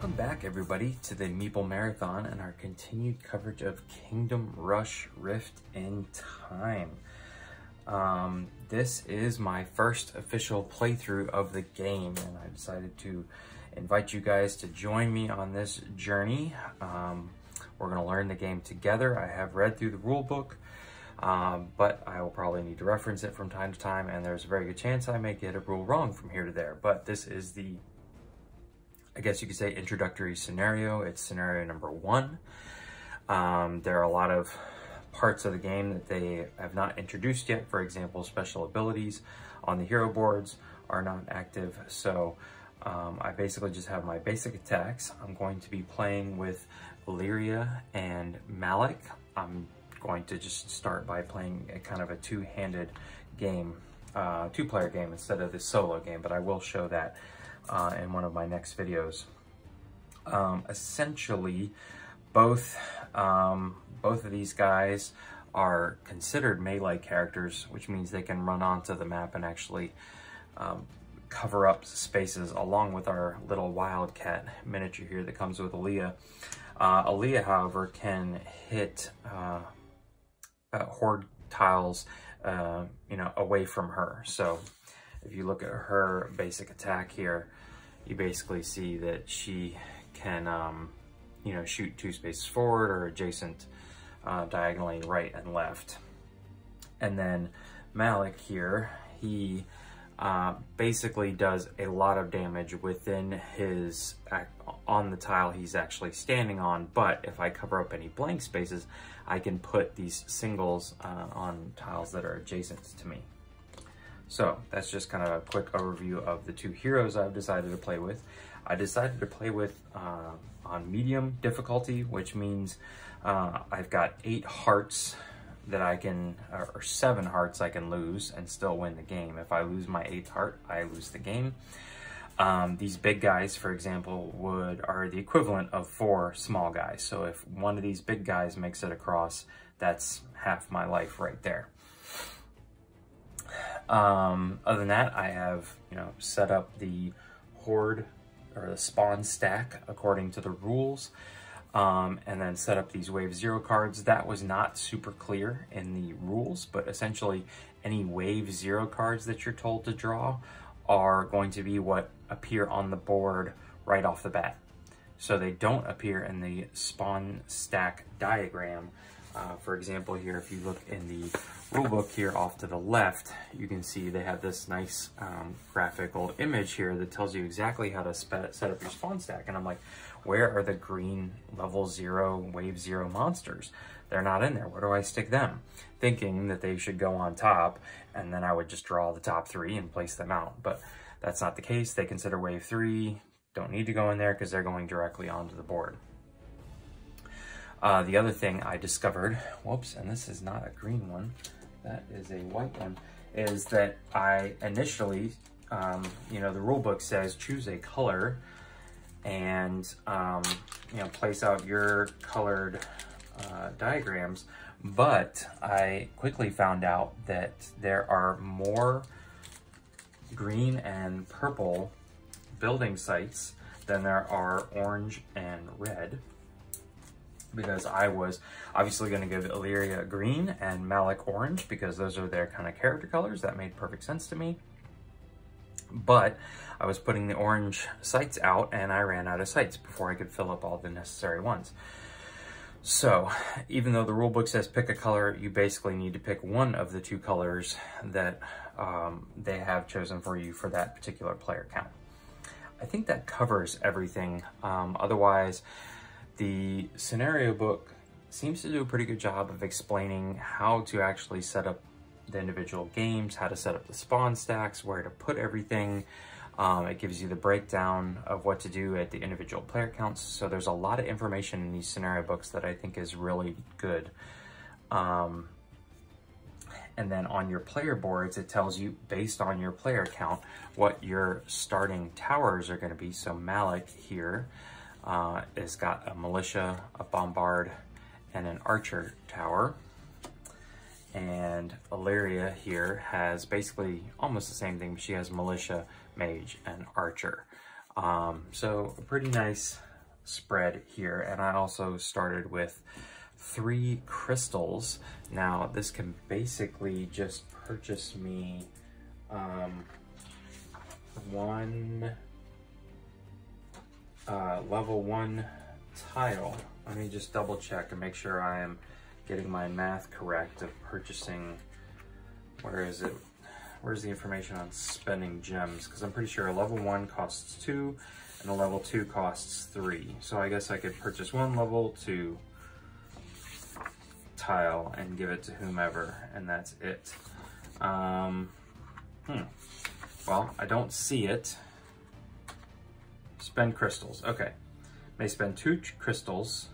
Welcome back, everybody, to the Meeple Marathon and our continued coverage of Kingdom Rush Rift in Time. This is my first official playthrough of the game, and I decided to invite you guys to join me on this journey. We're going to learn the game together. I have read through the rule book, but I will probably need to reference it from time to time, and there's a very good chance I may get a rule wrong from here to there. But this is the, I guess you could say, introductory scenario. It's scenario number 1. There are a lot of parts of the game that they have not introduced yet. For example, special abilities on the hero boards are not active. So I basically just have my basic attacks. I'm going to be playing with Illyria and Malik. I'm going to just start by playing a kind of a two-handed game, two-player game instead of the solo game, but I will show that in one of my next videos. Essentially, both of these guys are considered melee characters, which means they can run onto the map and actually cover up spaces, along with our little wildcat miniature here that comes with Aaliyah. Aaliyah, however, can hit horde tiles, away from her. So if you look at her basic attack here, you basically see that she can, shoot 2 spaces forward or adjacent, diagonally right and left. And then Malik here, he basically does a lot of damage within his, on the tile he's actually standing on. But if I cover up any blank spaces, I can put these singles on tiles that are adjacent to me. So that's just kind of a quick overview of the 2 heroes I've decided to play with. I decided to play with on medium difficulty, which means I've got 8 hearts that I can, or 7 hearts I can lose and still win the game. If I lose my 8th heart, I lose the game. These big guys, for example, are the equivalent of 4 small guys. So if one of these big guys makes it across, that's half my life right there. Other than that, I have, set up the horde or the spawn stack according to the rules, and then set up these wave 0 cards. That was not super clear in the rules, but essentially any wave 0 cards that you're told to draw are going to be what appear on the board right off the bat. So they don't appear in the spawn stack diagram. For example, here, if you look in the rule book here off to the left, you can see they have this nice graphical image here that tells you exactly how to set up your spawn stack. And I'm like, where are the green level 0, wave 0 monsters? They're not in there. Where do I stick them? Thinking that they should go on top, and then I would just draw the top 3 and place them out. But that's not the case. They consider wave 3, don't need to go in there because they're going directly onto the board. The other thing I discovered, whoops, and this is not a green one, that is a white one, is that I initially, the rule book says choose a color and, place out your colored diagrams, but I quickly found out that there are more green and purple building sites than there are orange and red, because I was obviously going to give Illyria green and Malik orange because those are their kind of character colors. That made perfect sense to me. But I was putting the orange sites out and I ran out of sites before I could fill up all the necessary ones. So even though the rulebook says pick a color, you basically need to pick one of the 2 colors that they have chosen for you for that particular player count. I think that covers everything. Otherwise, the scenario book seems to do a pretty good job of explaining how to actually set up the individual games, how to set up the spawn stacks, where to put everything. It gives you the breakdown of what to do at the individual player counts. So there's a lot of information in these scenario books that I think is really good. And then on your player boards, it tells you, based on your player count, what your starting towers are going to be. So Malik here has got a militia, a bombard, and an archer tower. And Illyria here has basically almost the same thing, but she has militia, mage, and archer. So a pretty nice spread here, and I also started with 3 crystals. Now this can basically just purchase me one level 1 tile. Let me just double check and make sure I am getting my math correct of purchasing. Where is it? Where's the information on spending gems? Because I'm pretty sure a level 1 costs 2 and a level 2 costs 3. So I guess I could purchase one level 2 tile and give it to whomever, and that's it. Well, I don't see it. Spend crystals. Okay. May spend 2 crystals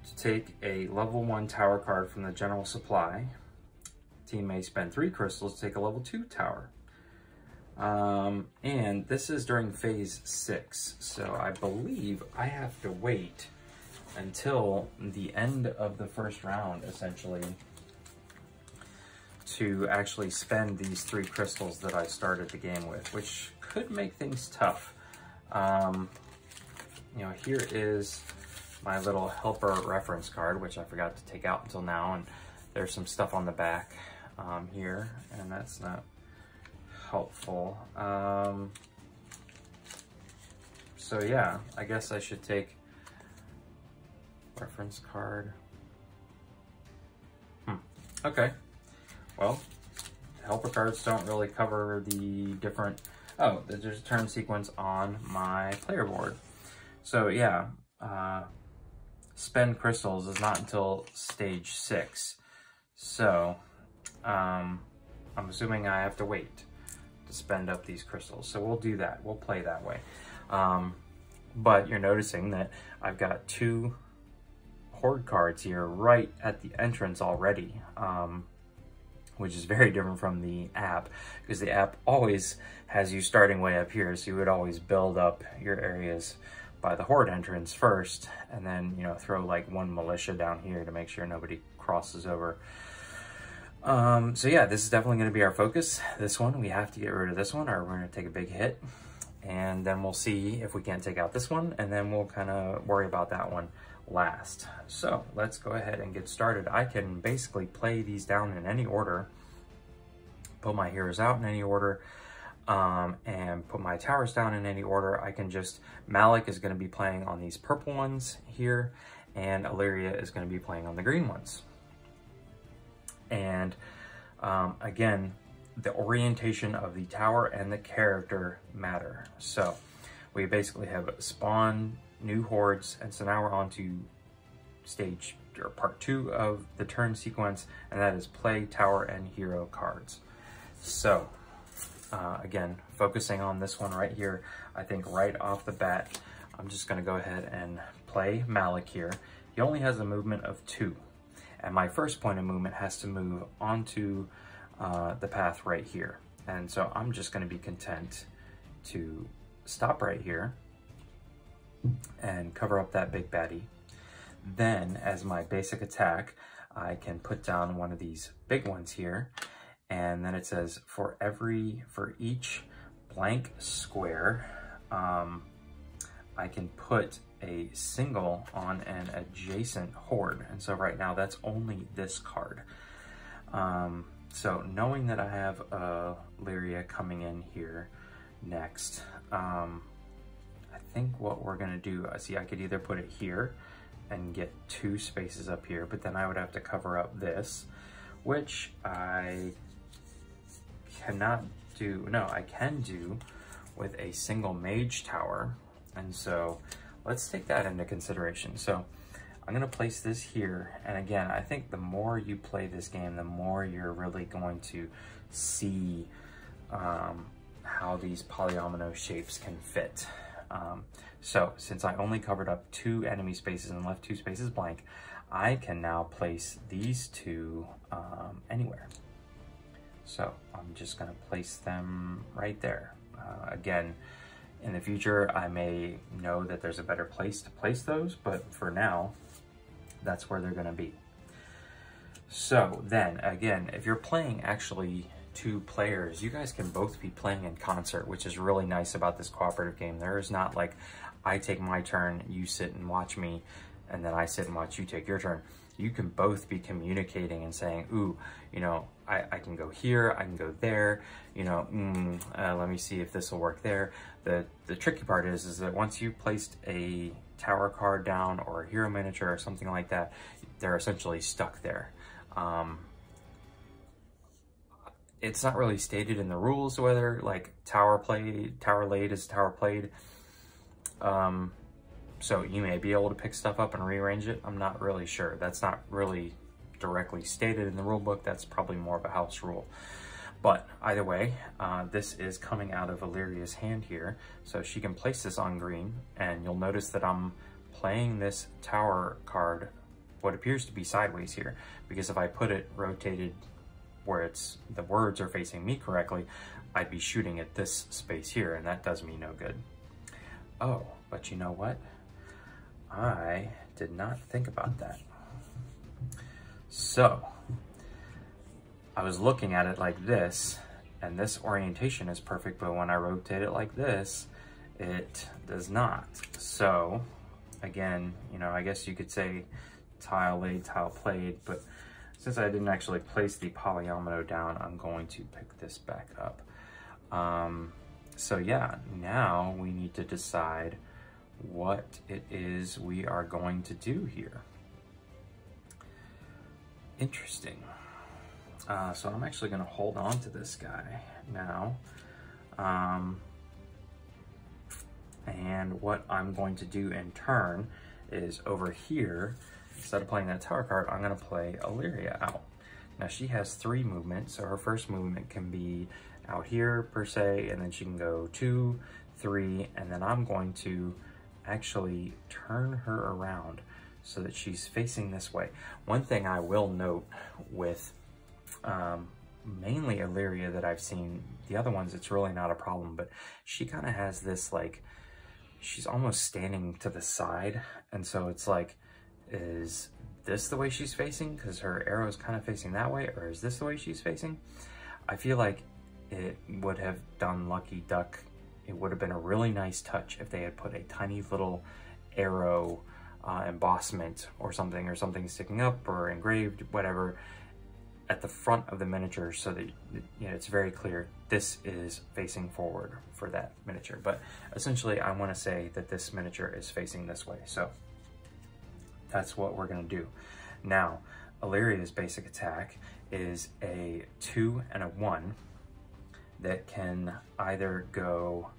to take a level 1 tower card from the general supply. Team may spend 3 crystals to take a level 2 tower. And this is during phase 6, so I believe I have to wait until the end of the first round, essentially, to actually spend these 3 crystals that I started the game with, which could make things tough. You know, here is my little helper reference card, which I forgot to take out until now, and there's some stuff on the back here, and that's not helpful. So yeah, I guess I should take reference card. Okay. Well, helper cards don't really cover the different... Oh, there's a turn sequence on my player board. So yeah, spend crystals is not until stage 6. So I'm assuming I have to wait to spend up these crystals. So we'll do that. We'll play that way. But you're noticing that I've got 2 Horde cards here right at the entrance already, which is very different from the app, because the app always has you starting way up here, so you would always build up your areas by the Horde entrance first, and then, you know, throw like 1 militia down here to make sure nobody crosses over. So yeah, this is definitely going to be our focus. This one, we have to get rid of this one, or we're going to take a big hit, and then we'll see if we can't take out this one, and then we'll kind of worry about that one last. So let's go ahead and get started. I can basically play these down in any order, put my heroes out in any order, and put my towers down in any order. I can just, Malik is going to be playing on these purple ones here, and Illyria is going to be playing on the green ones. And again, the orientation of the tower and the character matter. So we basically have spawned new hordes, and so now we're on to stage, or part 2 of the turn sequence, and that is play tower and hero cards. So again, focusing on this one right here, I think right off the bat, I'm just going to go ahead and play Malik here. He only has a movement of 2, and my first point of movement has to move onto the path right here. And so I'm just going to be content to stop right here and cover up that big baddie. Then, as my basic attack, I can put down one of these big ones here, and then it says for each blank square, I can put a single on an adjacent horde. And so right now that's only this card. So knowing that I have Lyria coming in here next, I think what we're gonna do, see, I could either put it here and get 2 spaces up here, but then I would have to cover up this, which I cannot do. No, I can do with a single mage tower. And so let's take that into consideration. So I'm gonna place this here. And again, I think the more you play this game, the more you're really going to see how these polyomino shapes can fit. So since I only covered up 2 enemy spaces and left 2 spaces blank, I can now place these 2 anywhere. So I'm just gonna place them right there. Again, in the future, I may know that there's a better place to place those, but for now, that's where they're gonna be. So then again, if you're playing actually two players, you guys can both be playing in concert, which is really nice about this cooperative game. There is not like, I take my turn, you sit and watch me, and then I sit and watch you take your turn. You can both be communicating and saying, ooh, you know, I can go here, I can go there, you know, let me see if this will work there. The tricky part is that once you've placed a tower card down or a hero miniature or something like that, they're essentially stuck there. It's not really stated in the rules whether like tower laid is tower played. So you may be able to pick stuff up and rearrange it. I'm not really sure. That's not really directly stated in the rule book. That's probably more of a house rule. But either way, this is coming out of Illyria's hand here. So she can place this on green, and you'll notice that I'm playing this tower card, what appears to be sideways here, because if I put it rotated where the words are facing me correctly, I'd be shooting at this space here, and that does me no good. Oh, but you know what? I did not think about that. So, I was looking at it like this, and this orientation is perfect, but when I rotate it like this, it does not. So, again, you know, I guess you could say tile laid, tile played, but since I didn't actually place the polyomino down, I'm going to pick this back up. So yeah, now we need to decide what it is we are going to do here. Interesting. So I'm actually going to hold on to this guy now. And what I'm going to do in turn is over here, instead of playing that tower card, I'm going to play Illyria out. Now she has 3 movements, so her first movement can be out here per se, and then she can go 2, 3, and then I'm going to actually turn her around so that she's facing this way. One thing I will note with mainly Illyria that I've seen, the other ones it's really not a problem, but she kind of has this like, she's almost standing to the side, and so it's like, is this the way she's facing because her arrow is kind of facing that way, or is this the way she's facing? I feel like it would have done Lucky Duck, it would have been a really nice touch if they had put a tiny little arrow embossment or something sticking up or engraved, whatever, at the front of the miniature so that, you know, it's very clear this is facing forward for that miniature. But essentially I want to say that this miniature is facing this way, so that's what we're going to do. Now, Illyria's basic attack is a 2 and a 1 that can either go,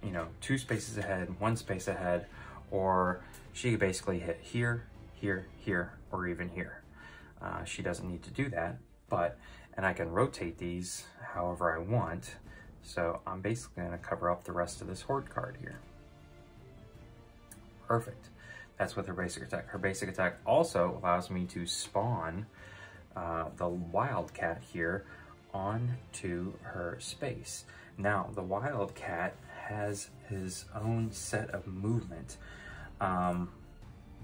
you know, 2 spaces ahead, 1 space ahead, or she could basically hit here, here, here, or even here. She doesn't need to do that, and I can rotate these however I want. So I'm basically going to cover up the rest of this Horde card here. Perfect. That's with her basic attack. Her basic attack also allows me to spawn the Wildcat here onto her space. Now, the Wildcat has his own set of movement.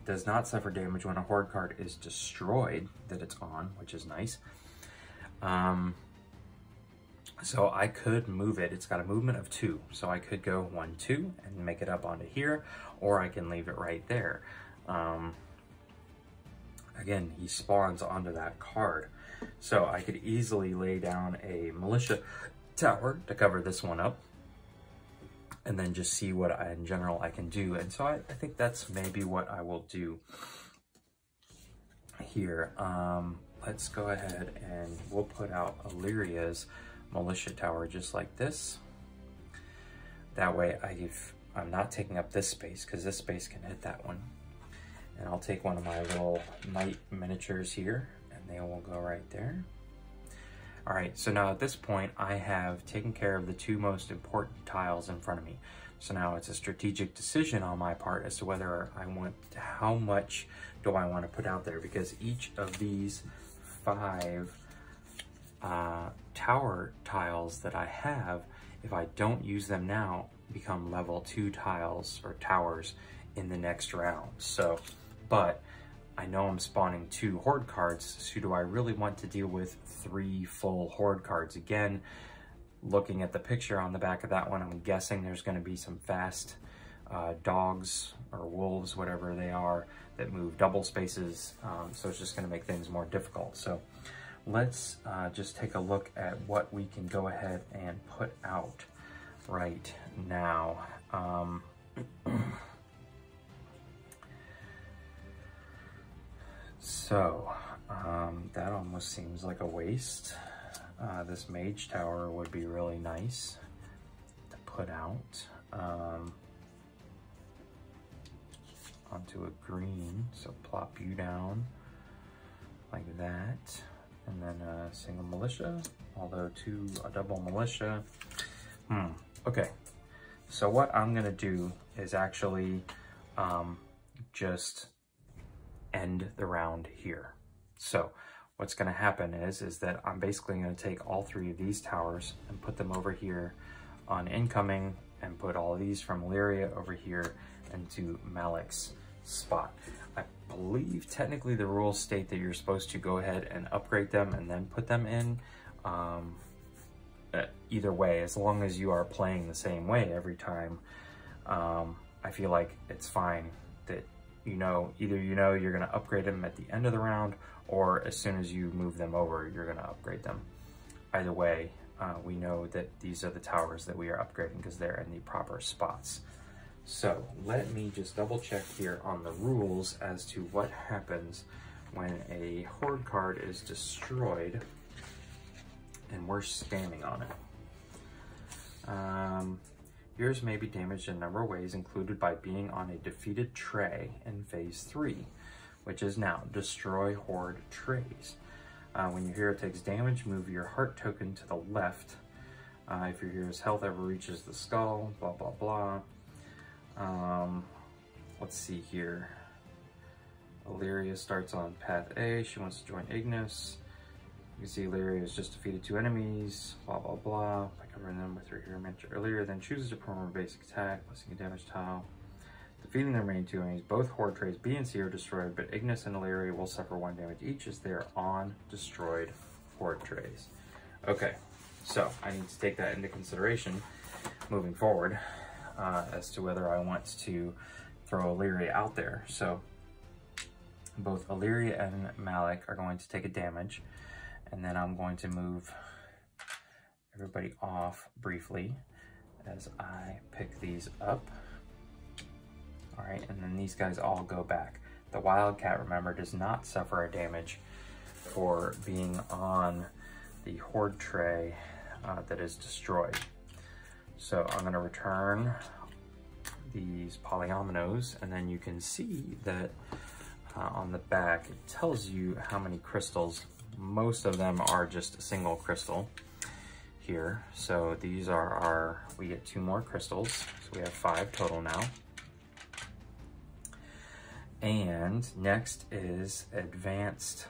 Does not suffer damage when a Horde card is destroyed that it's on, which is nice. So I could move it. It's got a movement of 2. So I could go 1, 2 and make it up onto here, or I can leave it right there. Again, he spawns onto that card. So I could easily lay down a militia tower to cover this one up, and then just see what in general I can do. And so I think that's maybe what I will do here. Let's go ahead and we'll put out Illyria's militia tower just like this. That way I'm not taking up this space, because this space can hit that one. And I'll take one of my little knight miniatures here, and they will go right there. All right, so now at this point, I have taken care of the 2 most important tiles in front of me. So now it's a strategic decision on my part as to whether how much do I want to put out there, because each of these 5 tower tiles that I have, if I don't use them now, become level 2 tiles or towers in the next round. So, but I know I'm spawning 2 Horde cards, so do I really want to deal with 3 full Horde cards? Again, looking at the picture on the back of that one, I'm guessing there's going to be some fast dogs or wolves, whatever they are, that move double spaces, so it's just going to make things more difficult. So let's just take a look at what we can go ahead and put out right now. So that almost seems like a waste. This Mage Tower would be really nice to put out onto a green. So plop you down like that, and then a single militia, although a double militia. Okay, so what I'm gonna do is actually just end the round here. So what's going to happen is that I'm basically going to take all 3 of these towers and put them over here on incoming, and put all of these from Illyria over here into Malik's spot. I believe technically the rules state that you're supposed to go ahead and upgrade them and then put them in. Either way, as long as you are playing the same way every time, I feel like it's fine that either you're going to upgrade them at the end of the round, or as soon as you move them over, you're going to upgrade them. Either way, we know that these are the towers that we are upgrading because they're in the proper spots. So let me just double check here on the rules as to what happens when a Horde card is destroyed and we're spamming on it. Yours may be damaged in a number of ways, included by being on a defeated tray in phase 3, which is now destroy Horde trays. When your hero takes damage, move your heart token to the left. If your hero's health ever reaches the skull, blah, blah, blah. Let's see here. Illyria starts on path A. She wants to join Ignis. You can see Illyria has just defeated 2 enemies, blah, blah, blah. By covering them with her hero mentioned earlier, then chooses to perform a basic attack, placing a damage tile. Defeating the remaining 2 enemies, both Horde trays B and C are destroyed, but Ignis and Illyria will suffer 1 damage each as they are on destroyed Horde trays. Okay, so I need to take that into consideration moving forward as to whether I want to throw Illyria out there. So both Illyria and Malik are going to take a damage. And then I'm going to move everybody off briefly as I pick these up. All right, and then these guys all go back. The Wildcat, remember, does not suffer a damage for being on the Horde tray that is destroyed. So I'm going to return these polyominoes, and then you can see that on the back it tells you how many crystals. Most of them are just a single crystal here. So these are we get 2 more crystals. So we have 5 total now. And next is advanced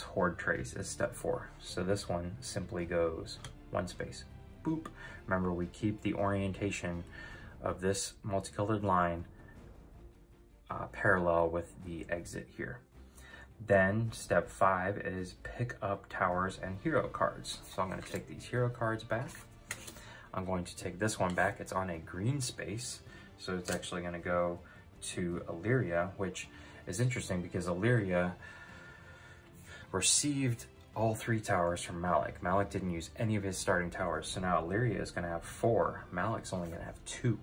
Horde trays is step 4. So this one simply goes 1 space, boop. Remember, we keep the orientation of this multicolored line parallel with the exit here. Then step 5 is pick up towers and hero cards. So I'm going to take these hero cards back. I'm going to take this one back. It's on a green space, so it's actually going to go to Illyria, which is interesting because Illyria received all 3 towers from Malik. Malik didn't use any of his starting towers, so now Illyria is going to have 4. Malik's only going to have 2.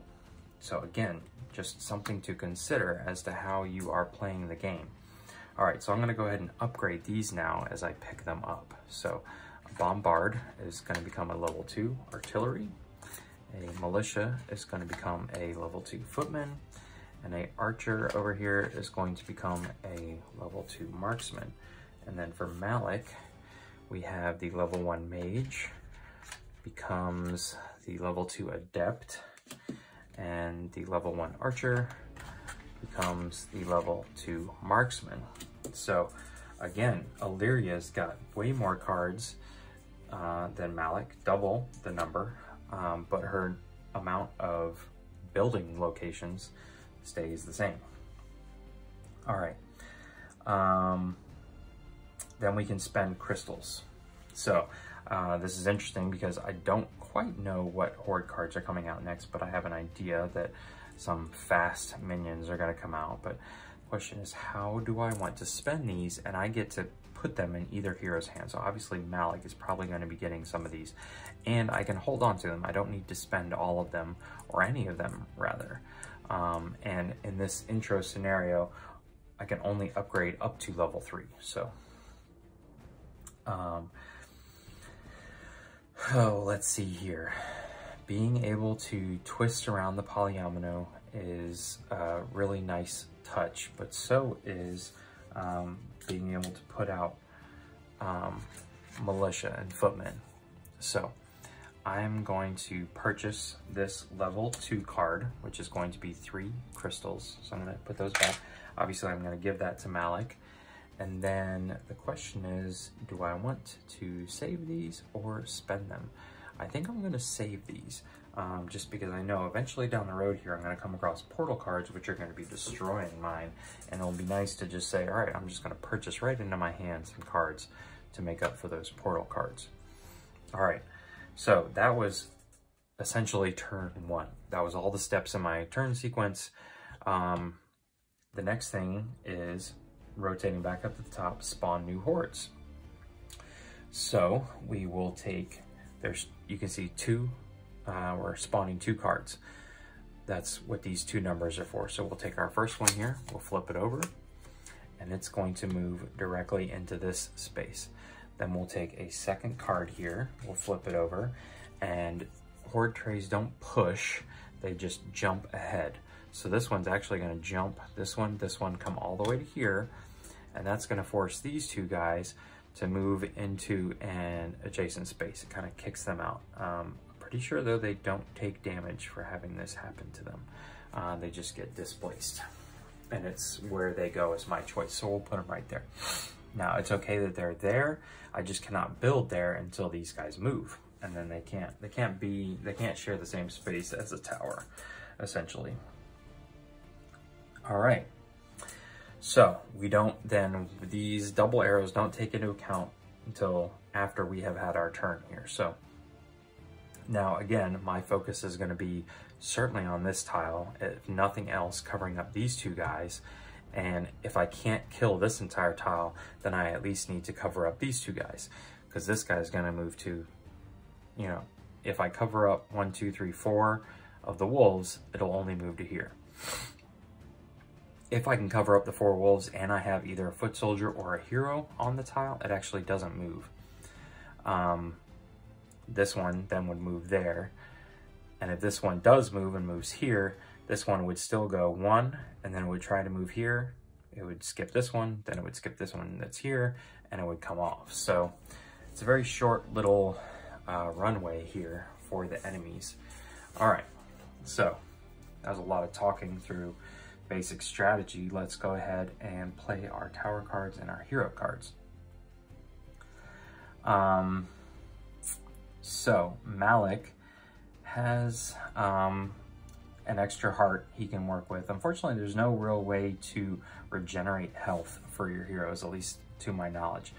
So again, just something to consider as to how you are playing the game. All right, so I'm gonna go ahead and upgrade these now as I pick them up. So Bombard is gonna become a level 2 artillery. A militia is gonna become a level 2 footman. And a archer over here is going to become a level 2 marksman. And then for Malik, we have the level 1 mage becomes the level 2 adept, and the level 1 archer becomes the level 2 marksman. So again, Illyria's got way more cards than Malik, double the number, but her amount of building locations stays the same. All right. Then we can spend crystals. So this is interesting because I don't quite know what Horde cards are coming out next, but I have an idea that some fast minions are going to come out. But the question is, how do I want to spend these? And I get to put them in either hero's hand. So obviously Malik is probably going to be getting some of these, and I can hold on to them. I don't need to spend all of them, or any of them rather. And in this intro scenario, I can only upgrade up to level 3. So let's see here. Being able to twist around the polyomino is a really nice touch, but so is being able to put out militia and footmen. So I'm going to purchase this level 2 card, which is going to be 3 crystals. So I'm going to put those back. Obviously, I'm going to give that to Malik. And then the question is, do I want to save these or spend them? I think I'm going to save these, just because I know eventually down the road here, I'm going to come across portal cards, which are going to be destroying mine. And it'll be nice to just say, all right, I'm just going to purchase right into my hand some cards to make up for those portal cards. All right, so that was essentially turn 1. That was all the steps in my turn sequence. The next thing is rotating back up to the top, spawn new hordes. So we will take, you can see 2, we're spawning 2 cards. That's what these 2 numbers are for. So we'll take our first one here, we'll flip it over, and it's going to move directly into this space. Then we'll take a second card here, we'll flip it over, and horde trays don't push, they just jump ahead. So this one's actually going to jump this one come all the way to here, and that's going to force these 2 guys to move into an adjacent space. It kind of kicks them out. Pretty sure though they don't take damage for having this happen to them. They just get displaced, and it's where they go is my choice. So we'll put them right there. Now it's okay that they're there. I just cannot build there until these guys move, and then they can't share the same space as a tower, essentially. All right. So we don't then, these double arrows don't take into account until after we have had our turn here. So now again, my focus is going to be certainly on this tile, if nothing else, covering up these 2 guys. And if I can't kill this entire tile, then I at least need to cover up these 2 guys, because this guy is going to move to, you know, if I cover up 1, 2, 3, 4 of the wolves, it'll only move to here. If I can cover up the 4 wolves and I have either a foot soldier or a hero on the tile, it actually doesn't move. This one then would move there. And if this one does move and moves here, this one would still go 1, and then it would try to move here. It would skip this one, then it would skip this one that's here, and it would come off. So it's a very short little runway here for the enemies. All right, so that was a lot of talking through basic strategy. Let's go ahead and play our tower cards and our hero cards. So Malik has an extra heart he can work with. Unfortunately, there's no real way to regenerate health for your heroes, at least to my knowledge.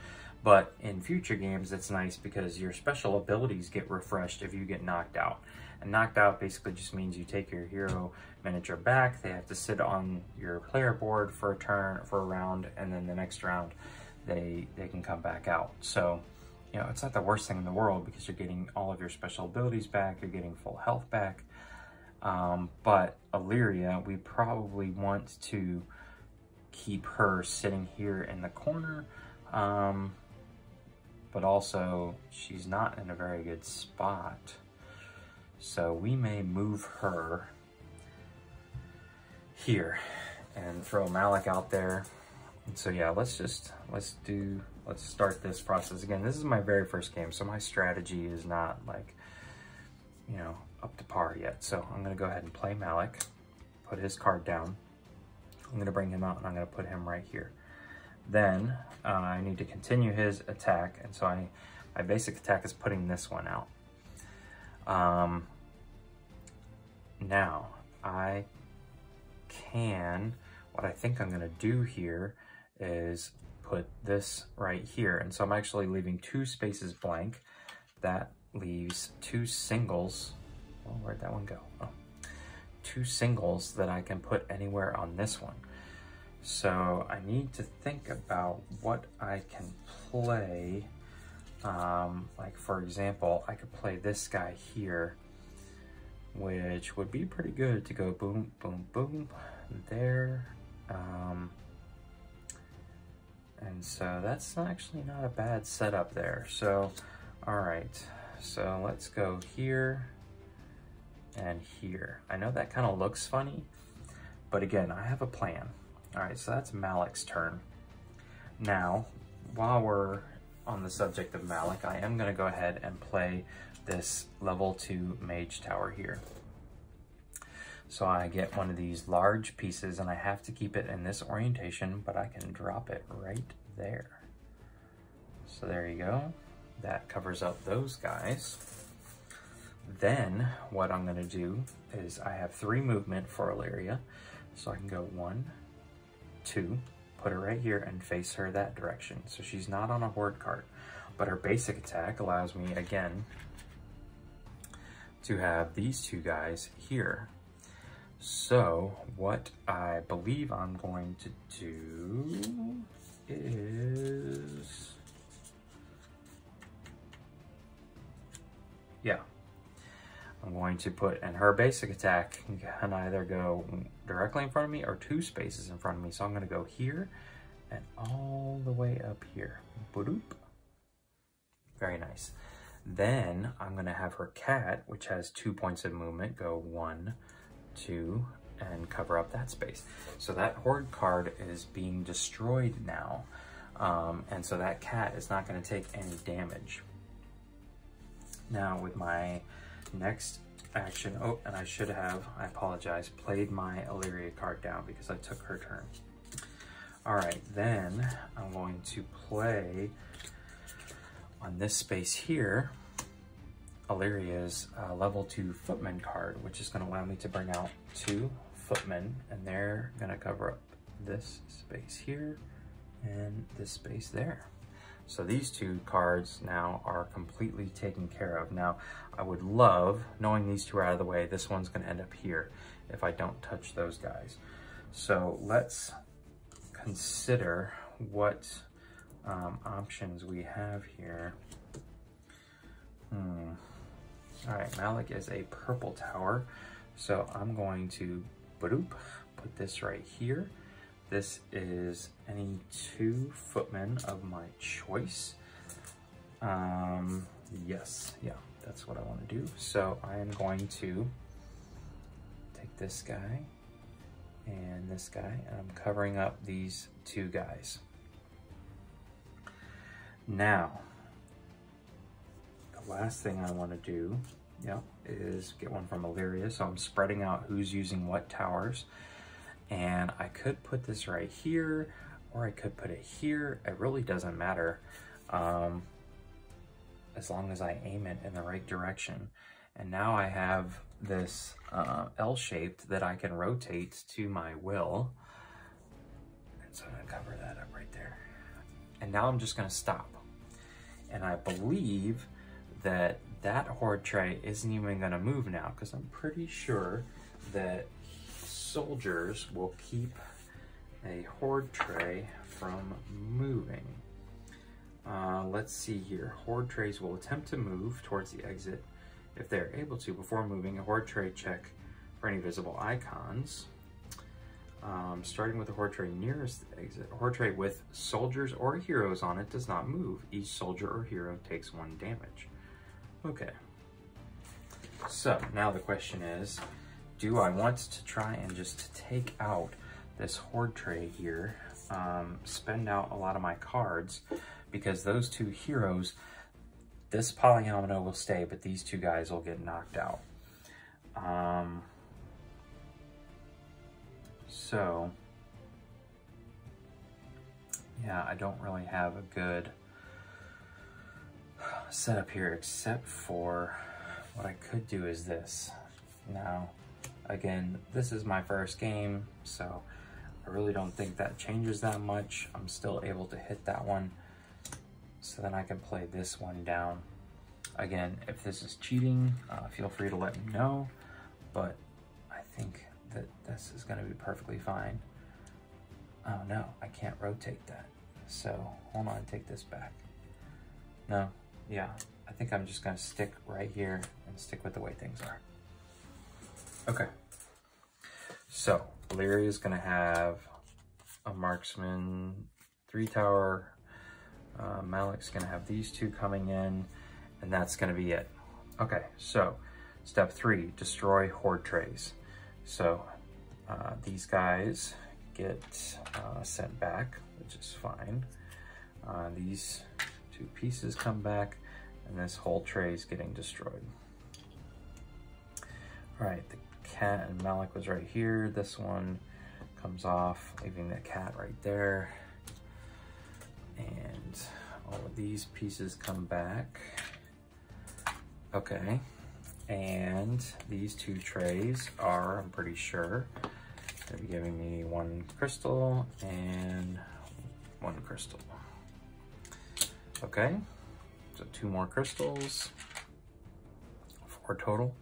But in future games, it's nice because your special abilities get refreshed if you get knocked out. And knocked out basically just means you take your hero miniature back. They have to sit on your player board for a round, and then the next round they can come back out. So, you know, it's not the worst thing in the world because you're getting all of your special abilities back, you're getting full health back. But Illyria, we probably want to keep her sitting here in the corner, but also she's not in a very good spot. So we may move her here and throw Malik out there. And so yeah, let's start this process again. This is my very first game, so my strategy is not like, you know, up to par yet. So I'm gonna go ahead and play Malik, put his card down. I'm gonna bring him out and I'm gonna put him right here. Then I need to continue his attack, and so my basic attack is putting this one out. Now I can what I think I'm gonna do here is put this right here. And so I'm actually leaving 2 spaces blank. That leaves 2 singles. Oh, where'd that one go? Oh, 2 singles that I can put anywhere on this one. So I need to think about what I can play. Like for example, I could play this guy here, which would be pretty good to go boom, boom, boom, there. And so that's actually not a bad setup there. So, all right, so let's go here and here. I know that kind of looks funny, but again, I have a plan. All right, so that's Malik's turn. Now, while we're on the subject of Malik, I am gonna go ahead and play this level 2 Mage Tower here. So I get one of these large pieces and I have to keep it in this orientation, but I can drop it right there. So there you go. That covers up those guys. Then what I'm gonna do is I have 3 movement for Illyria. So I can go 1, 2, put her right here and face her that direction. So she's not on a Horde card, but her basic attack allows me again to have these 2 guys here. So what I believe I'm going to do is, yeah, I'm going to put, and her basic attack can either go directly in front of me or 2 spaces in front of me. So I'm going to go here and all the way up here. Boop. Very nice. Then I'm going to have her cat, which has 2 points of movement, go 1, 2, and cover up that space. So that Horde card is being destroyed now. And so that cat is not going to take any damage. Now with my next action, oh, and I should have, I apologize, played my Illyria card down because I took her turn. All right, then I'm going to play on this space here, Illyria's level 2 footman card, which is going to allow me to bring out 2 footmen, and they're going to cover up this space here and this space there. So these 2 cards now are completely taken care of. Now, I would love, knowing these 2 are out of the way, this one's going to end up here if I don't touch those guys. So let's consider what options we have here. All right, Malik is a purple tower. So I'm going to put this right here. This is any 2 footmen of my choice. Yes, yeah, that's what I want to do. So I am going to take this guy and this guy, and I'm covering up these 2 guys. Now, the last thing I want to do, is get one from Illyria. So I'm spreading out who's using what towers. And I could put this right here, or I could put it here. It really doesn't matter, as long as I aim it in the right direction. And now I have this L-shaped that I can rotate to my will. And so I'm gonna cover that up right there. And now I'm just gonna stop. And I believe that that Horde tray isn't even gonna move now, because I'm pretty sure that soldiers will keep a Horde tray from moving. Let's see here. Horde trays will attempt to move towards the exit if they're able to. Before moving, a Horde tray check for any visible icons. Starting with the Horde tray nearest the exit. A Horde tray with soldiers or heroes on it does not move. Each soldier or hero takes 1 damage. Okay. So now the question is, do I want to try and just take out this Horde tray here, spend out a lot of my cards, because those 2 heroes, this Polyomino will stay, but these 2 guys will get knocked out. So, yeah, I don't really have a good setup here, except for what I could do is this. Now, again, this is my first game, so I really don't think that changes that much. I'm still able to hit that one. So then I can play this one down. Again, if this is cheating, feel free to let me know, but I think that this is gonna be perfectly fine. Oh no, I can't rotate that. So hold on, take this back. No, yeah, I think I'm just gonna stick right here and stick with the way things are. Okay, so Illyria is gonna have a marksman 3 tower. Malik's gonna have these 2 coming in, and that's gonna be it. Okay, so step 3, destroy horde trays. So these guys get sent back, which is fine. These 2 pieces come back, and this whole tray is getting destroyed. All right, the cat and Malik was right here. This one comes off, leaving the cat right there. And all of these pieces come back. Okay, and these 2 trays are, I'm pretty sure, they're giving me 1 crystal and 1 crystal. Okay, so 2 more crystals, 4 total.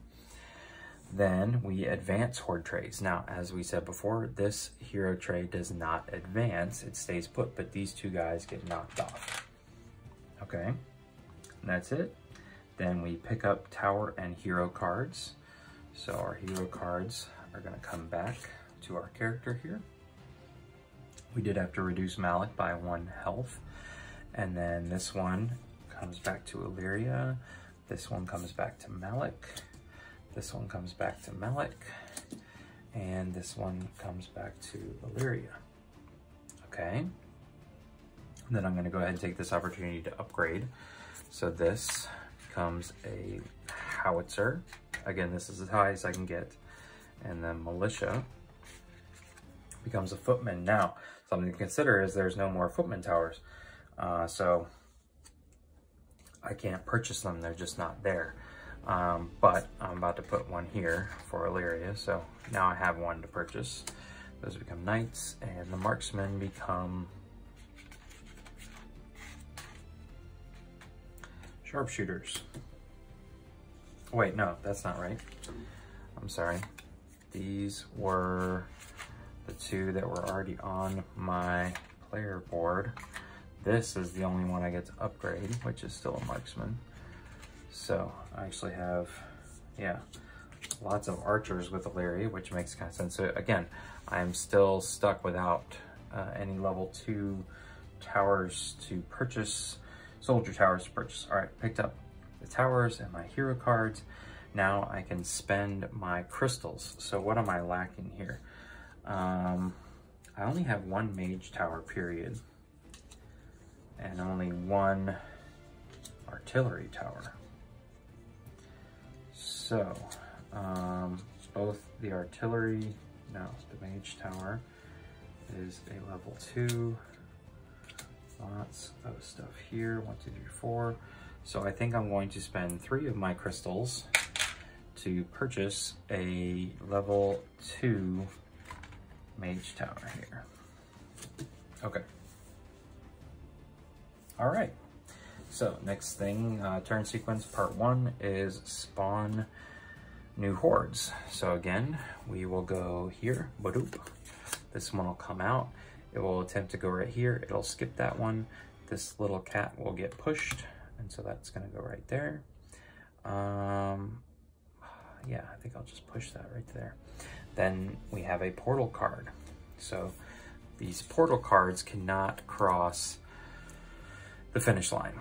Then we advance horde trays. Now, as we said before, this hero tray does not advance, it stays put, but these 2 guys get knocked off. Okay, and that's it. Then we pick up tower and hero cards. So our hero cards are gonna come back to our character here. We did have to reduce Malik by 1 health. And then this one comes back to Illyria. This one comes back to Malik. This one comes back to Malik. And this one comes back to Illyria. Okay. And then I'm gonna go ahead and take this opportunity to upgrade. So this becomes a howitzer. Again, this is as high as I can get. And then militia becomes a footman. Now, something to consider is there's no more footman towers. So I can't purchase them, they're just not there. But I'm about to put 1 here for Illyria, so now I have 1 to purchase. Those become knights, and the marksmen become sharpshooters. Wait, no, that's not right. I'm sorry. These were the 2 that were already on my player board. This is the only one I get to upgrade, which is still a marksman. So I actually have, yeah, lots of archers with Illyria, which makes kind of sense. So again, I'm still stuck without any level 2 towers to purchase, soldier towers to purchase. All right, picked up the towers and my hero cards. Now I can spend my crystals. So what am I lacking here? I only have 1 mage tower, period. And only 1 artillery tower. So, both the artillery, no, the mage tower is a level 2. Lots of stuff here, 1, 2, 3, 4. So I think I'm going to spend 3 of my crystals to purchase a level 2 mage tower here. Okay. All right, so next thing, turn sequence part 1 is spawn new hordes. So again, we will go here, badoop. This one will come out. It will attempt to go right here. It'll skip that one. This little cat will get pushed, and so that's gonna go right there. Yeah, I think I'll just push that right there. Then we have a portal card. So these portal cards cannot cross the finish line.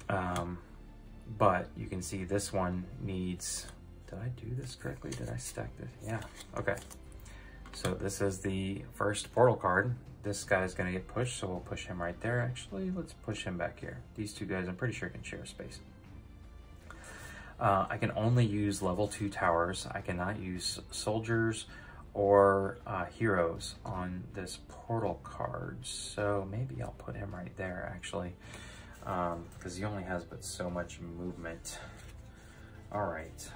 But you can see this one needs, did I do this correctly? Did I stack this? Yeah, okay. So this is the first portal card. This guy's gonna get pushed, so we'll push him right there. Actually, let's push him back here. These 2 guys, I'm pretty sure can share space. I can only use level 2 towers. I cannot use soldiers or heroes on this portal card. So maybe I'll put him right there actually, because he only has but so much movement. All right,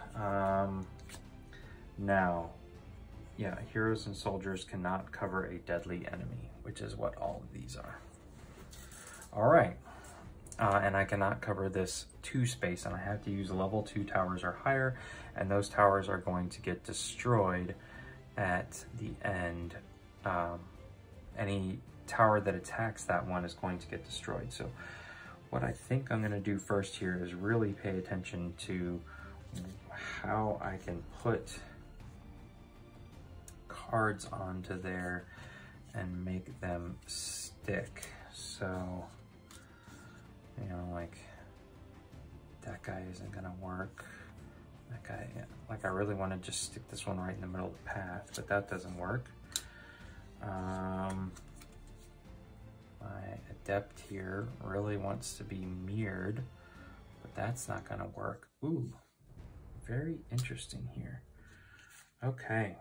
now yeah, heroes and soldiers cannot cover a deadly enemy, which is what all of these are. All right, and I cannot cover this 2 space, and I have to use level 2 towers or higher, and those towers are going to get destroyed at the end. Any tower that attacks that one is going to get destroyed. So what I think I'm going to do first here is really pay attention to how I can put cards onto there and make them stick. So, you know, like that guy isn't gonna work. That guy, like I really want to just stick this one right in the middle of the path, but that doesn't work. My adept here really wants to be mirrored, but that's not gonna work. Ooh, very interesting here. Okay.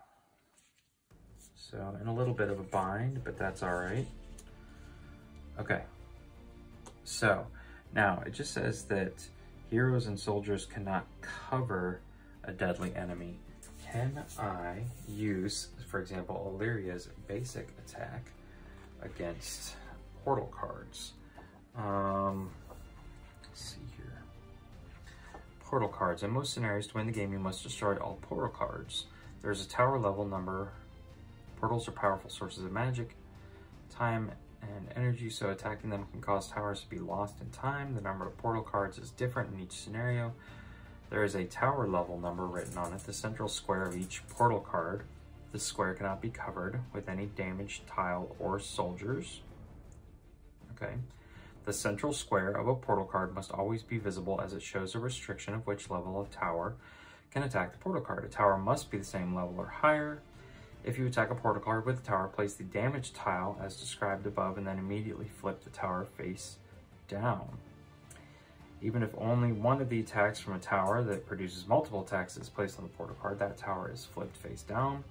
So in a little bit of a bind, but that's all right. Okay. So now it just says that heroes and soldiers cannot cover a deadly enemy. Can I use, for example, Illyria's basic attack against portal cards? Let's see here. Portal cards. In most scenarios, to win the game, you must destroy all portal cards. There's a tower level number. Portals are powerful sources of magic, time, and energy, so attacking them can cause towers to be lost in time. The number of portal cards is different in each scenario. There is a tower level number written on it, the central square of each portal card. This square cannot be covered with any damaged tile or soldiers. Okay. The central square of a portal card must always be visible, as it shows a restriction of which level of tower can attack the portal card. A tower must be the same level or higher. If you attack a portal card with a tower, place the damaged tile as described above and then immediately flip the tower face down. Even if only one of the attacks from a tower that produces multiple attacks is placed on the portal card, that tower is flipped face down.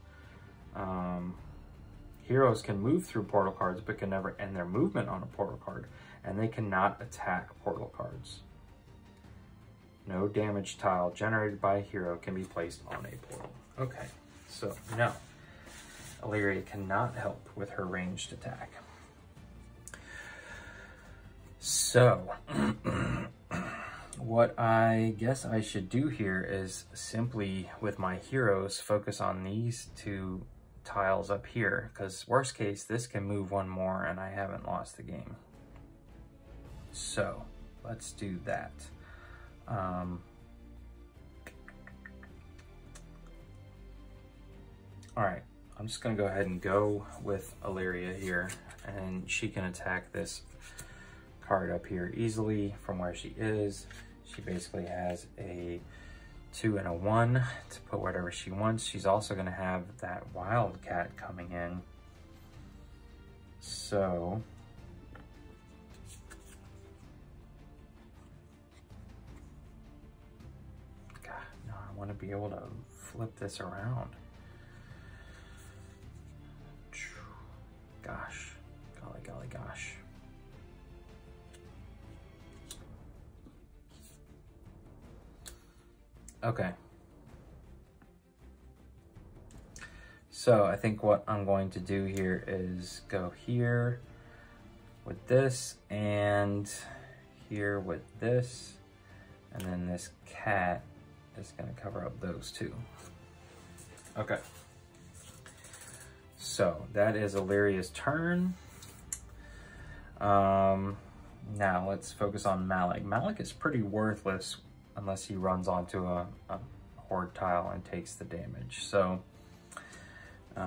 Heroes can move through portal cards but can never end their movement on a portal card, and they cannot attack portal cards. No damage tile generated by a hero can be placed on a portal. Okay, so no. Illyria cannot help with her ranged attack. So, what I guess I should do here is simply, with my heroes, focus on these 2 tiles up here, because worst case, this can move one more and I haven't lost the game. So, let's do that. Alright. I'm just going to go ahead and go with Illyria here, and she can attack this card up here easily from where she is. She basically has a 2 and a 1 to put whatever she wants. She's also going to have that Wildcat coming in. So God, no, I want to be able to flip this around. Gosh, golly, golly, gosh. Okay. So I think what I'm going to do here is go here with this and here with this, and then this cat is going to cover up those 2. Okay. So that is Illyria's turn. Now let's focus on Malik. Malik is pretty worthless unless he runs onto a horde tile and takes the damage. So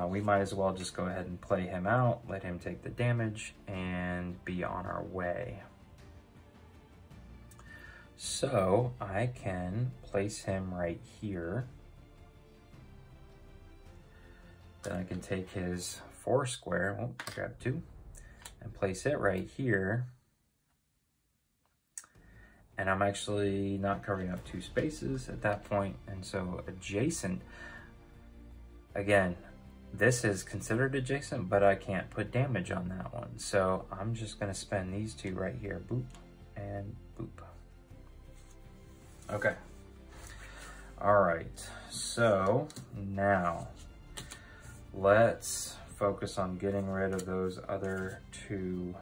we might as well just go ahead and play him out, let him take the damage, and be on our way. So I can place him right here. Then I can take his 4 square, oh, I grabbed 2, and place it right here. And I'm actually not covering up 2 spaces at that point, and so adjacent, again, this is considered adjacent, but I can't put damage on that one. So I'm just gonna spend these 2 right here, boop and boop. Okay. All right, so now let's focus on getting rid of those other two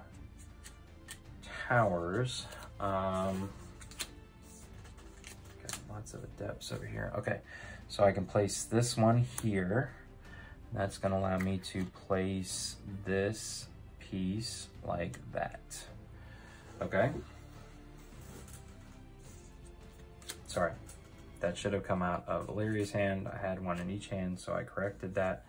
towers. Got lots of adepts over here. Okay, so I can place this one here. That's going to allow me to place this piece like that. Okay. Sorry, that should have come out of Illyria's hand. I had one in each hand, so I corrected that.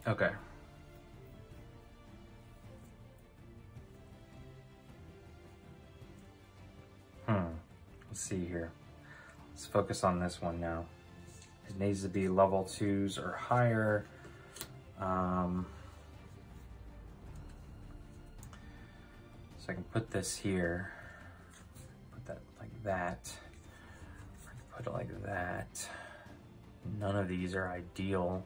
Okay. Let's see here. Let's focus on this one now. It needs to be level 2s or higher. So I can put this here, put that like that, or I can put it like that. None of these are ideal.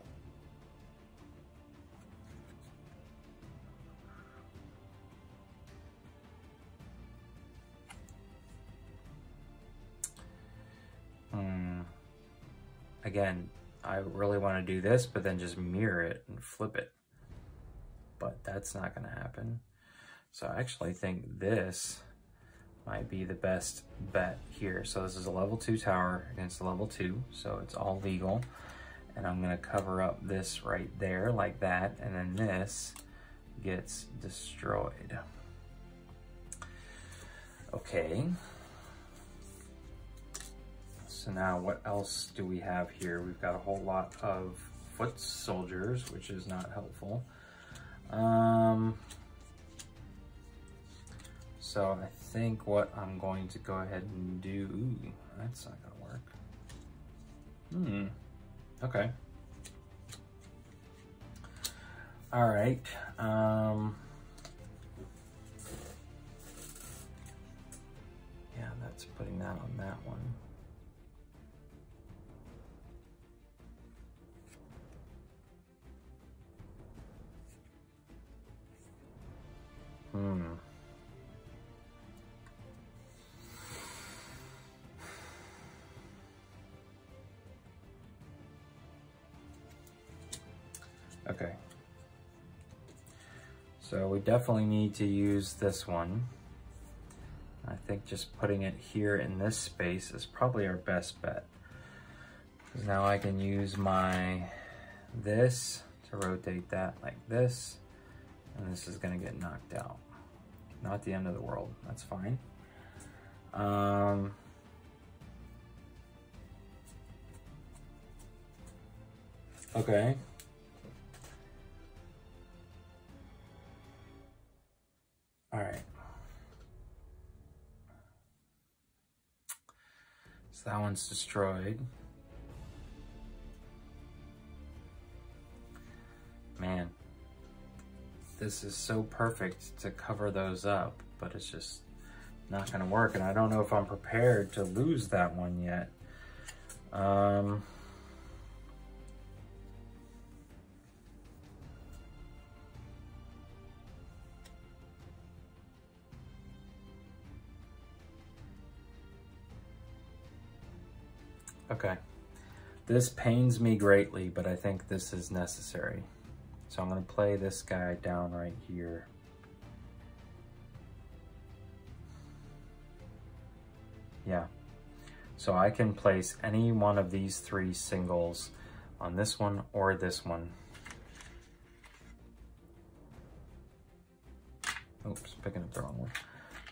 Again, I really want to do this, but then just mirror it and flip it. But that's not going to happen. So I actually think this might be the best bet here. So this is a level 2 tower against a level 2, so it's all legal. And I'm going to cover up this right there like that, and then this gets destroyed. Okay. So now what else do we have here? We've got a whole lot of foot soldiers, which is not helpful. So I think what I'm going to go ahead and do, ooh, that's not gonna work. Okay. All right. Yeah, that's putting that on that one. Okay. So we definitely need to use this one. I think just putting it here in this space is probably our best bet. Because now I can use this to rotate that like this, and this is gonna get knocked out. Not the end of the world, that's fine. Okay. All right. So that one's destroyed. Man, this is so perfect to cover those up, but it's just not gonna work. And I don't know if I'm prepared to lose that one yet. Okay, this pains me greatly, but I think this is necessary. So I'm gonna play this guy down right here. Yeah, so I can place any one of these 3 singles on this one or this one. Oops, picking up the wrong one.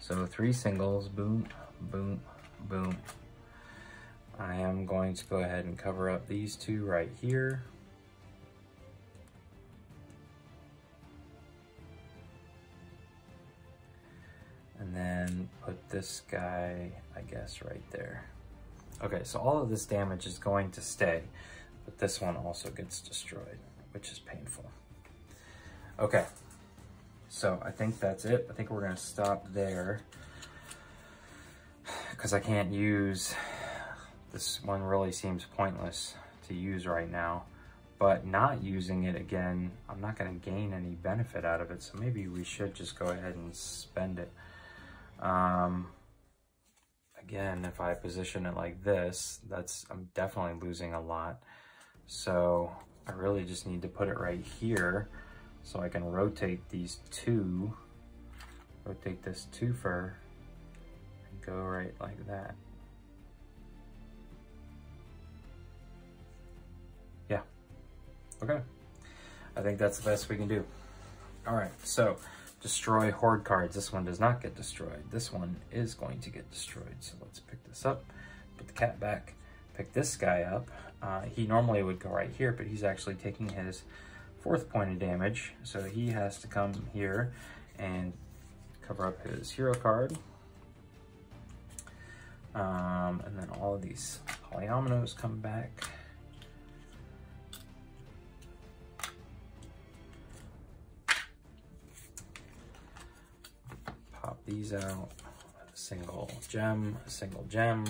So 3 singles, boom, boom, boom. I am going to go ahead and cover up these 2 right here. And then put this guy, I guess, right there. Okay, so all of this damage is going to stay, but this one also gets destroyed, which is painful. Okay, so I think that's it. I think we're gonna stop there because I can't use, this one really seems pointless to use right now, but not using it again, I'm not gonna gain any benefit out of it, so maybe we should just go ahead and spend it. again, if I position it like this, I'm definitely losing a lot. So I really just need to put it right here so I can rotate these two, rotate this two fur, and go right like that. Yeah, okay. I think that's the best we can do. All right, so destroy horde cards. This one does not get destroyed. This one is going to get destroyed. So let's pick this up, put the cat back, pick this guy up. He normally would go right here, but he's actually taking his 4th point of damage. So he has to come here and cover up his hero card. And then all of these polyominoes come back. Pop these out, a single gem, a single gem.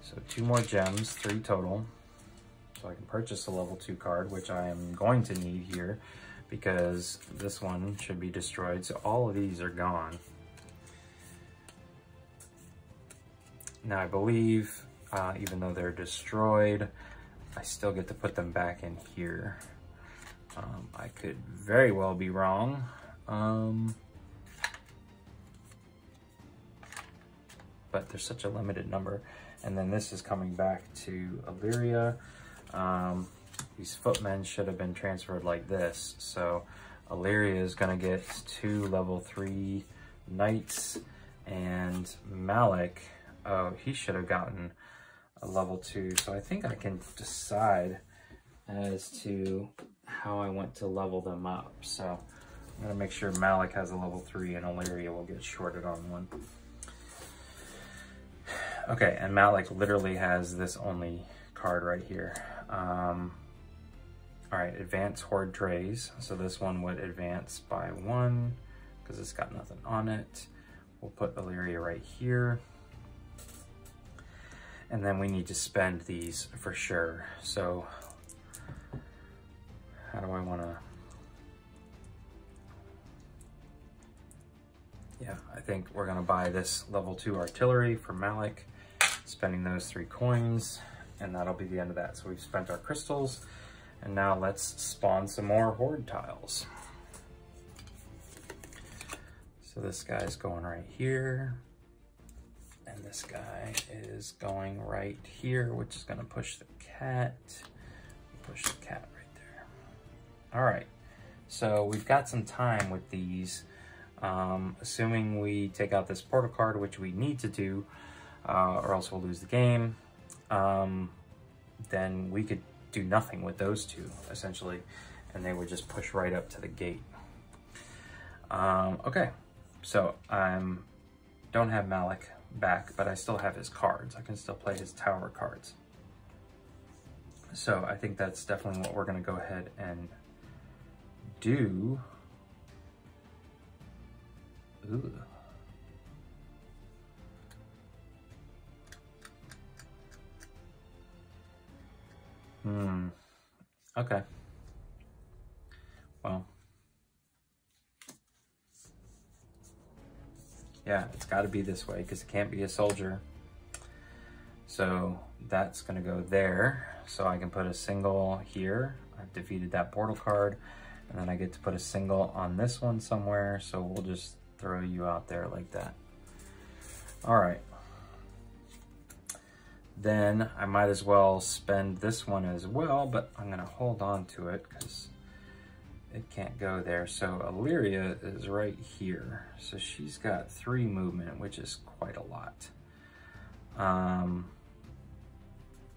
So 2 more gems, 3 total. So I can purchase a level 2 card, which I am going to need here because this one should be destroyed. So all of these are gone. Now I believe, even though they're destroyed, I still get to put them back in here. I could very well be wrong. But there's such a limited number. And then this is coming back to Illyria. These footmen should have been transferred like this. So Illyria is gonna get 2 level 3 knights, and Malik, oh, he should have gotten a level 2. So I think I can decide as to how I want to level them up. So I'm gonna make sure Malik has a level 3 and Illyria will get shorted on 1. Okay, and Malik literally has this only card right here. All right, advance horde trays. So this one would advance by 1 because it's got nothing on it. We'll put Illyria right here. And then we need to spend these for sure. So how do I wanna? Yeah, I think we're gonna buy this level 2 artillery for Malik, spending those 3 coins, and that'll be the end of that. So we've spent our crystals, and now let's spawn some more horde tiles. So this guy's going right here, and this guy is going right here, which is gonna push the cat. Push the cat right there. All right, so we've got some time with these. Assuming we take out this portal card, which we need to do, or else we'll lose the game, then we could do nothing with those 2, essentially, and they would just push right up to the gate. Okay, so I don't have Malik back, but I still have his cards. I can still play his tower cards. So I think that's definitely what we're gonna go ahead and do. Ooh. Okay. Well. Yeah, it's got to be this way because it can't be a soldier. So that's going to go there. So I can put a single here. I've defeated that portal card. And then I get to put a single on this one somewhere. So we'll just throw you out there like that. All right. Then I might as well spend this one as well, but I'm gonna hold on to it because it can't go there. So Illyria is right here. So she's got 3 movement, which is quite a lot.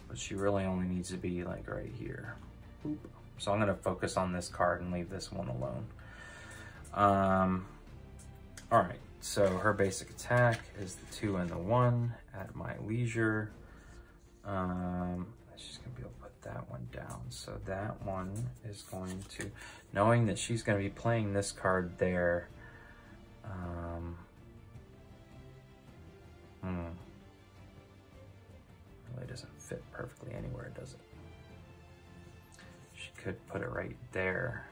But she really only needs to be like right here. Oop. So I'm gonna focus on this card and leave this one alone. All right, so her basic attack is the 2 and the 1 at my leisure. She's gonna be able to put that one down. So that one is going to, knowing that she's gonna be playing this card there, really doesn't fit perfectly anywhere, does it? She could put it right there.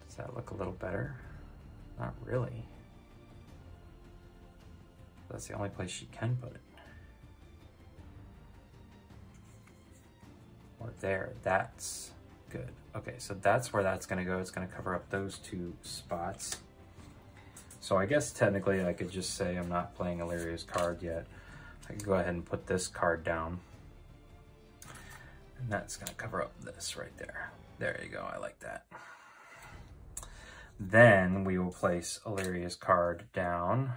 Does that look a little better? Not really. That's the only place she can put it. Or there, that's good. Okay, so that's where that's gonna go. It's gonna cover up those two spots. So I guess technically I could just say I'm not playing Illyria's card yet. I can go ahead and put this card down. And that's gonna cover up this right there. There you go, I like that. Then we will place Illyria's card down.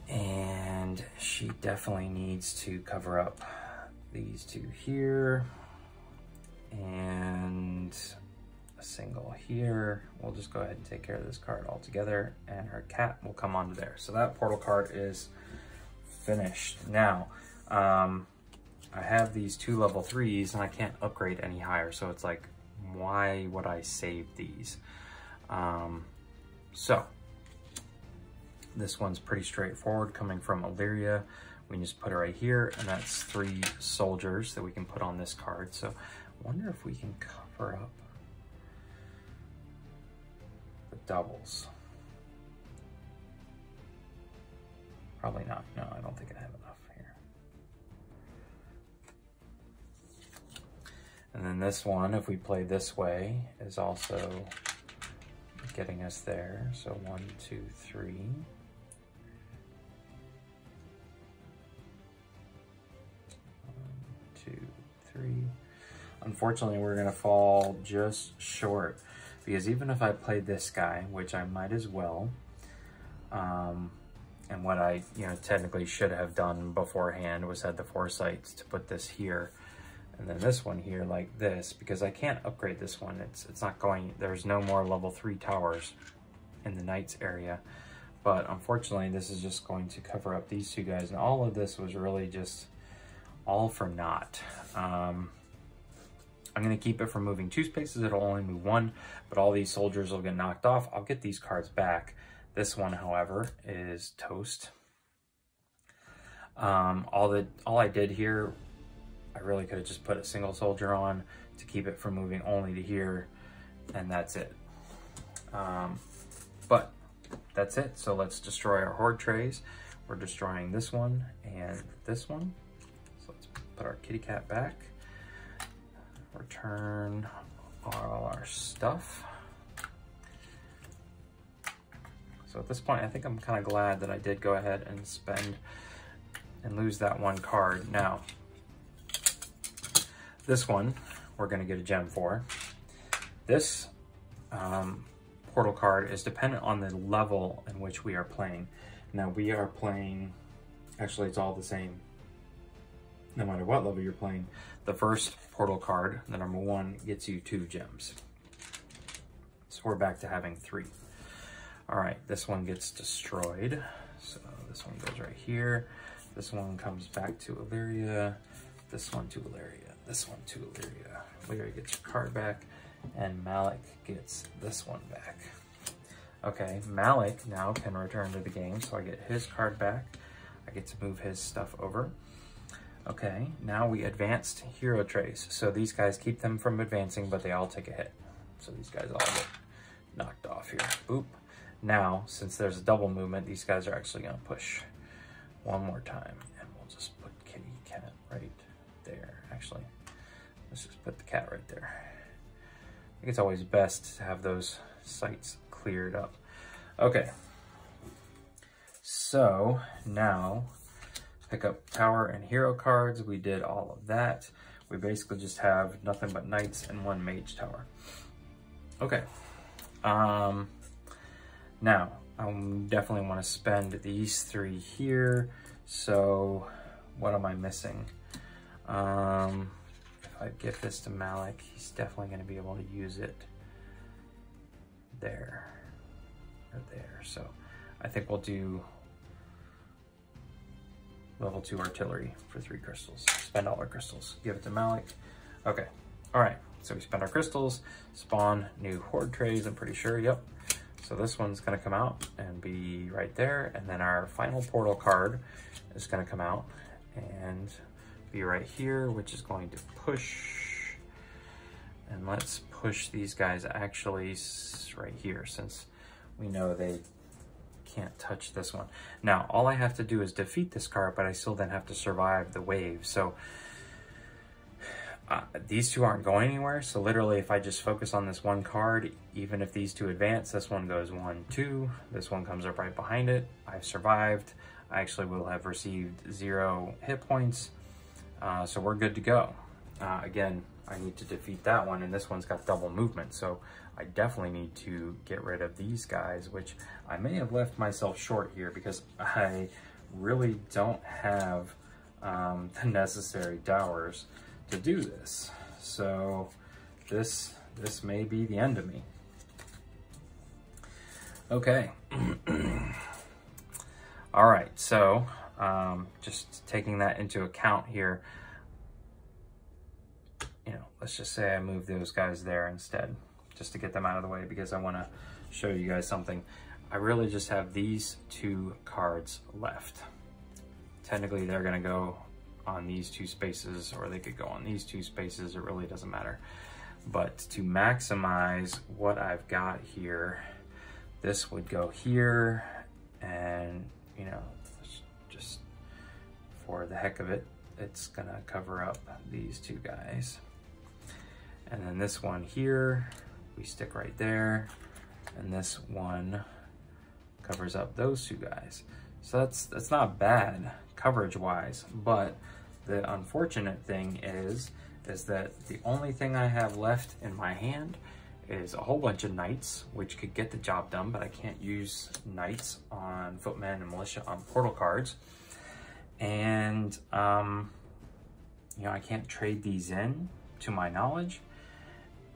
And she definitely needs to cover up these two here. And a single here. We'll just go ahead and take care of this card altogether, and her cat will come onto there. So that portal card is finished. Now, I have these 2 level 3s and I can't upgrade any higher. So it's like, why would I save these? So this one's pretty straightforward coming from Illyria. We can just put it right here, and that's 3 soldiers that we can put on this card. So I wonder if we can cover up the doubles. Probably not. No, I don't think I have enough here. And then this one, if we play this way, is also getting us there. So 1, 2, 3. 2, 3. Unfortunately, we're gonna fall just short, because even if I played this guy, which I might as well, and what I, technically should have done beforehand was had the foresight to put this here, and then this one here like this, because I can't upgrade this one. It's not going, there's no more level 3 towers in the Knights area. But unfortunately, this is just going to cover up these 2 guys, and all of this was really just all for naught. I'm going to keep it from moving 2 spaces. It'll only move 1, but all these soldiers will get knocked off. I'll get these cards back. This one, however, is toast. All I did here, I really could have just put a single soldier on to keep it from moving only to here, and that's it. But that's it. So let's destroy our horde trays. We're destroying this one and this one. So let's put our kitty cat back. Return all our stuff. So at this point, I think I'm kind of glad that I did go ahead and spend and lose that 1 card. Now, this one, we're going to get a gem for. This portal card is dependent on the level in which we are playing. Now, we are playing, actually, it's all the same. No matter what level you're playing, the first portal card, the number 1, gets you 2 gems. So we're back to having 3. All right, this one gets destroyed. So this one goes right here. This one comes back to Illyria. This one to Illyria. This one to Illyria. Illyria gets her card back, and Malik gets this one back. Okay, Malik now can return to the game, so I get his card back. I get to move his stuff over. Okay, now we advanced hero trays. So these guys keep them from advancing, but they all take a hit. So these guys all get knocked off here. Boop. Now, since there's a double movement, these guys are actually going to push one more time. And we'll just put kitty cat right there. Actually, let's just put the cat right there. I think it's always best to have those sites cleared up. Okay. So now, pick up tower and hero cards. We did all of that. We basically just have nothing but knights and 1 mage tower. Okay. Now, I definitely want to spend these 3 here. So what am I missing? If I give this to Malik, he's definitely going to be able to use it there or there. So I think we'll do level 2 artillery for 3 crystals. Spend all our crystals. Give it to Malik. Okay. All right. So we spend our crystals, spawn new horde trays, I'm pretty sure. Yep. So this one's going to come out and be right there. And then our final portal card is going to come out and be right here, which is going to push. And let's push these guys actually right here, since we know they can't touch this one. Now, all I have to do is defeat this card, but I still then have to survive the wave. So these two aren't going anywhere. So literally, if I just focus on this one card, even if these two advance, this one goes 1, 2. This one comes up right behind it. I've survived. I actually will have received 0 hit points. So we're good to go. Again, I need to defeat that one, and this one's got double movement. So I definitely need to get rid of these guys, which I may have left myself short here because I really don't have the necessary towers to do this. So this may be the end of me. Okay. All right, so just taking that into account here, you know, let's just say I move those guys there instead, just to get them out of the way, because I want to show you guys something. I really just have these 2 cards left. Technically, they're going to go on these 2 spaces, or they could go on these 2 spaces. It really doesn't matter. But to maximize what I've got here, this would go here, and, you know, just for the heck of it, it's going to cover up these 2 guys. And then this one here, we stick right there, and this one covers up those 2 guys. So that's not bad coverage wise, but the unfortunate thing is that the only thing I have left in my hand is a whole bunch of knights, which could get the job done, but I can't use knights on footmen and militia on portal cards. And you know, I can't trade these in to my knowledge.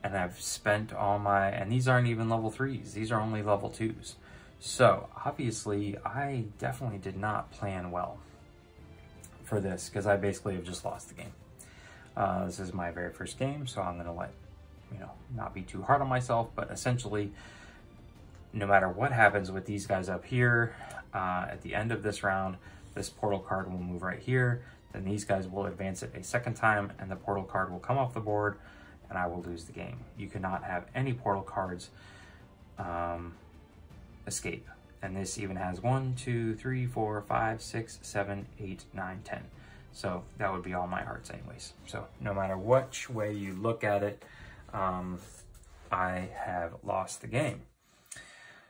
And I've spent all my, and these aren't even level 3s, these are only level 2s. So obviously I definitely did not plan well for this, because I basically have just lost the game. This is my very first game, so I'm gonna let, you know, not be too hard on myself, but essentially, no matter what happens with these guys up here, at the end of this round, this portal card will move right here, then these guys will advance it a second time, and the portal card will come off the board, and I will lose the game. You cannot have any portal cards escape. And this even has 1, 2, 3, 4, 5, 6, 7, 8, 9, 10. So that would be all my hearts anyways. So no matter which way you look at it, I have lost the game.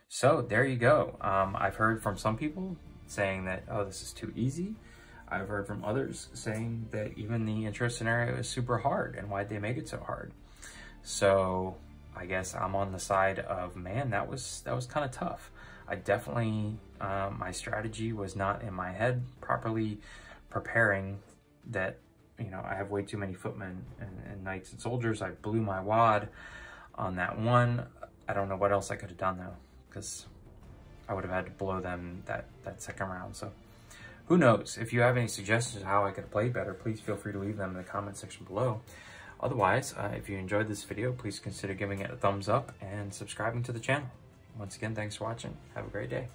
So there you go. I've heard from some people saying that, oh, this is too easy. I've heard from others saying that even the intro scenario is super hard, and why'd they make it so hard? So I guess I'm on the side of, man, that was kind of tough. I definitely, my strategy was not in my head properly preparing that, you know, I have way too many footmen and knights and soldiers. I blew my wad on that one. I don't know what else I could have done though, because I would have had to blow them that second round. So who knows? If you have any suggestions of how I could have played better, please feel free to leave them in the comment section below. Otherwise, if you enjoyed this video, please consider giving it a thumbs up and subscribing to the channel. Once again, thanks for watching. Have a great day.